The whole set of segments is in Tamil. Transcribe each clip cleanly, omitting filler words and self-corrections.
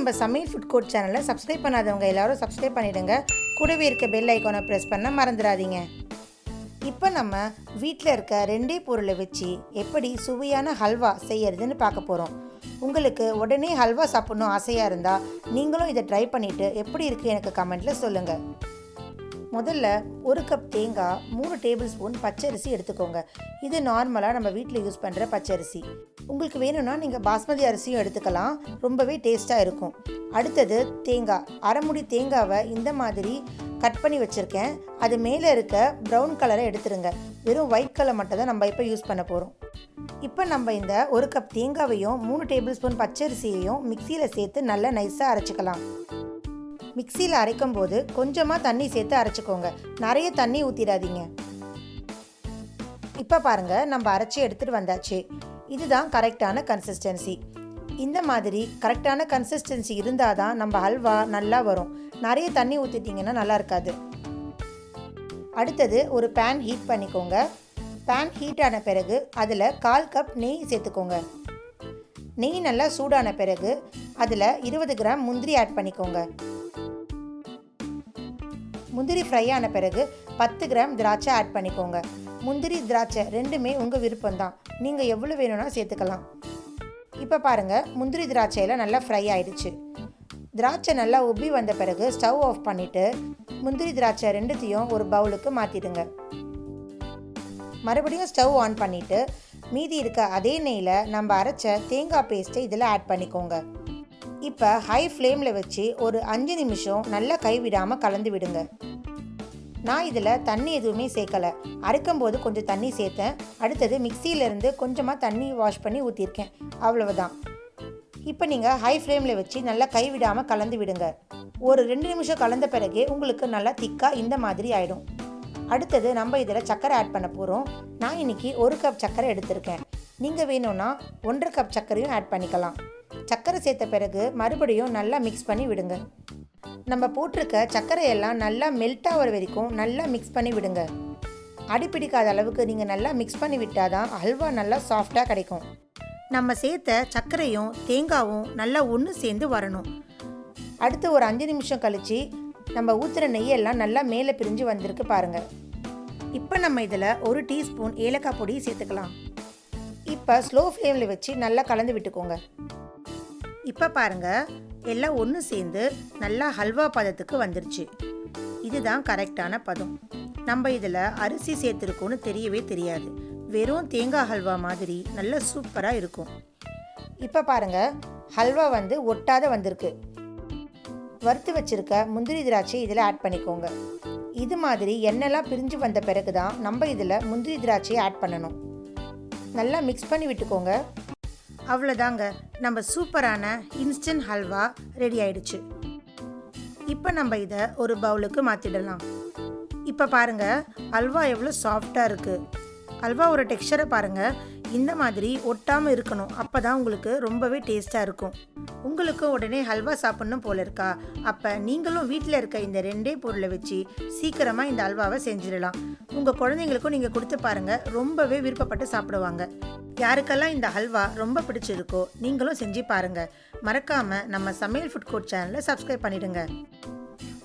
நம்ம சமையல் ஃபுட் கோர்ட் சேனலை சப்ஸ்கிரைப் பண்ணாதவங்க எல்லாரும் சப்ஸ்கிரைப் பண்ணிடுங்க. கூடவே இருக்க பெல் ஐக்கானை ப்ரெஸ் பண்ண மறந்துடாதீங்க. இப்போ நம்ம வீட்டில் இருக்க ரெண்டே பொருளை வச்சு எப்படி சுவையான ஹல்வா செய்யறதுன்னு பார்க்க போகிறோம். உங்களுக்கு உடனே ஹல்வா சாப்பிட்ணும் ஆசையாக இருந்தால் நீங்களும் இதை ட்ரை பண்ணிவிட்டு எப்படி இருக்குது எனக்கு கமெண்ட்டில் சொல்லுங்கள். முதல்ல 1 கப் தேங்காய், 3 டேபிள் ஸ்பூன் பச்சரிசி எடுத்துக்கோங்க. இது நார்மலாக நம்ம வீட்டில் யூஸ் பண்ணுற பச்சரிசி. உங்களுக்கு வேணும்னா நீங்கள் பாஸ்மதி அரிசியும் எடுத்துக்கலாம், ரொம்பவே டேஸ்ட்டாக இருக்கும். அடுத்தது தேங்காய், அரைமுடி தேங்காவை இந்த மாதிரி கட் பண்ணி வச்சுருக்கேன். அது மேலே இருக்க ப்ரௌன் கலரை எடுத்துருங்க. வெறும் ஒயிட் கலர் மட்டும் தான் நம்ம இப்போ யூஸ் பண்ண போகிறோம். இப்போ நம்ம இந்த 1 கப் தேங்காவையும் 3 டேபிள் ஸ்பூன் பச்சரிசியையும் மிக்சியில் சேர்த்து நல்லா நைஸாக அரைச்சிக்கலாம். மிக்சியில் அரைக்கும் போது கொஞ்சமாக தண்ணி சேர்த்து அரைச்சிக்கோங்க, நிறைய தண்ணி ஊற்றிடாதீங்க. இப்போ பாருங்கள், நம்ம அரைச்சி எடுத்துகிட்டு வந்தாச்சு. இதுதான் கரெக்டான கன்சிஸ்டன்சி. இந்த மாதிரி கரெக்டான கன்சிஸ்டன்சி இருந்தால் தான் நம்ம ஹல்வா நல்லா வரும். நிறைய தண்ணி ஊற்றிட்டிங்கன்னா நல்லா இருக்காது. அடுத்தது ஒரு பேன் ஹீட் பண்ணிக்கோங்க. பேன் ஹீட் ஆன பிறகு அதில் 1/4 கப் நெய் சேர்த்துக்கோங்க. நெய் நல்லா சூடான பிறகு அதில் 20 கிராம் முந்திரி ஆட் பண்ணிக்கோங்க. முந்திரி ஃப்ரை ஆன பிறகு 10 கிராம் திராட்சை ஆட் பண்ணிக்கோங்க. முந்திரி திராட்சை ரெண்டுமே உங்கள் விருப்பம்தான், நீங்கள் எவ்வளோ வேணும்னா சேர்த்துக்கலாம். இப்போ பாருங்கள், முந்திரி திராட்சையில் நல்லா ஃப்ரை ஆயிடுச்சு. திராட்சை நல்லா உப்பி வந்த பிறகு ஸ்டவ் ஆஃப் பண்ணிவிட்டு முந்திரி திராட்சை ரெண்டுத்தையும் ஒரு பவுலுக்கு மாற்றிடுங்க. மறுபடியும் ஸ்டவ் ஆன் பண்ணிவிட்டு மீதி இருக்க அதே நெய்யில் நம்ம அரைச்ச தேங்காய் பேஸ்ட்டை இதில் ஆட் பண்ணிக்கோங்க. இப்போ ஹை ஃப்ளேமில் வச்சு ஒரு 5 நிமிஷம் நல்லா கைவிடாமல் கலந்து விடுங்க. நான் இதில் தண்ணி எதுவுமே சேர்க்கலை, அரைக்கும்போது கொஞ்சம் தண்ணி சேர்த்தேன். அடுத்தது மிக்சியிலேருந்து கொஞ்சமாக தண்ணி வாஷ் பண்ணி ஊற்றிருக்கேன், அவ்வளவுதான். இப்போ நீங்கள் ஹை ஃப்ளேமில் வச்சு நல்லா கைவிடாமல் கலந்து விடுங்க. ஒரு 2 நிமிஷம் கலந்த பிறகு உங்களுக்கு நல்லா திக்காக இந்த மாதிரி ஆகிடும். அடுத்தது நம்ம இதில் சர்க்கரை ஆட் பண்ண போகிறோம். நான் இன்றைக்கி 1 கப் சர்க்கரை எடுத்திருக்கேன். நீங்கள் வேணும்னா 1.5 கப் சர்க்கரையும் ஆட் பண்ணிக்கலாம். சர்க்கரை சேர்த்த பிறகு மறுபடியும் நல்லா மிக்ஸ் பண்ணி விடுங்க. நம்ம போட்டிருக்க சர்க்கரையெல்லாம் நல்லா மெல்ட் ஆகிற வரைக்கும் நல்லா மிக்ஸ் பண்ணி விடுங்க. அடிப்பிடிக்காத அளவுக்கு நீங்கள் நல்லா மிக்ஸ் பண்ணி விட்டால் தான் ஹல்வா நல்லா சாஃப்டாக கிடைக்கும். நம்ம சேர்த்த சர்க்கரையும் தேங்காயும் நல்லா ஒன்று சேர்ந்து வரணும். அடுத்து ஒரு 5 நிமிஷம் கழித்து நம்ம ஊற்றுற நெய்யெல்லாம் நல்லா மேலே பிரிஞ்சு வந்திருக்கு பாருங்கள். இப்போ நம்ம இதில் 1 டீஸ்பூன் ஏலக்காய் பொடி சேர்த்துக்கலாம். இப்போ ஸ்லோ ஃப்ளேமில் வச்சு நல்லா கலந்து விட்டுக்கோங்க. இப்போ பாருங்கள், எல்லாம் ஒன்று சேர்ந்து நல்லா ஹல்வா பதத்துக்கு வந்துருச்சு. இதுதான் கரெக்டான பதம். நம்ம இதில் அரிசி சேர்த்துருக்கோன்னு தெரியவே தெரியாது. வெறும் தேங்காய் ஹல்வா மாதிரி நல்லா சூப்பராக இருக்கும். இப்போ பாருங்கள், ஹல்வா ஒட்டாத வந்திருக்கு. வறுத்து வச்சுருக்க முந்திரி திராட்சை இதில் ஆட் பண்ணிக்கோங்க. இது மாதிரி எண்ணெய்லாம் பிரிஞ்சு வந்த பிறகு தான் நம்ம இதில் முந்திரி திராட்சையை ஆட் பண்ணணும். நல்லா மிக்ஸ் பண்ணி விட்டுக்கோங்க. அவ்வளோதாங்க, நம்ம சூப்பரான இன்ஸ்டன்ட் ஹல்வா ரெடி ஆயிடுச்சு. இப்போ நம்ம இதை ஒரு பவுலுக்கு மாற்றிடலாம். இப்போ பாருங்கள், ஹல்வா எவ்வளோ சாஃப்டாக இருக்குது. ஹல்வாவோட டெக்ஸ்சரை பாருங்கள், இந்த மாதிரி ஒட்டாமல் இருக்கணும். அப்போ தான் உங்களுக்கு ரொம்பவே டேஸ்ட்டாக இருக்கும். உங்களுக்கும் உடனே ஹல்வா சாப்பிட்ணும் போல இருக்கா? அப்போ நீங்களும் வீட்டில் இருக்க இந்த ரெண்டே பொருளை வச்சு சீக்கிரமாக இந்த ஹல்வாவை செஞ்சிடலாம். உங்கள் குழந்தைங்களுக்கும் நீங்கள் கொடுத்து பாருங்கள், ரொம்பவே விருப்பப்பட்டு சாப்பிடுவாங்க. யாருக்கெல்லாம் இந்த ஹல்வா ரொம்ப பிடிச்சிருக்கோ நீங்களும் செஞ்சு பாருங்கள். மறக்காமல் நம்ம சமையல் ஃபுட் கோர்ட் சேனலை சப்ஸ்கிரைப் பண்ணிடுங்க.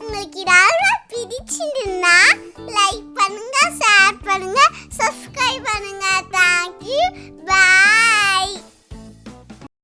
உங்களுக்கு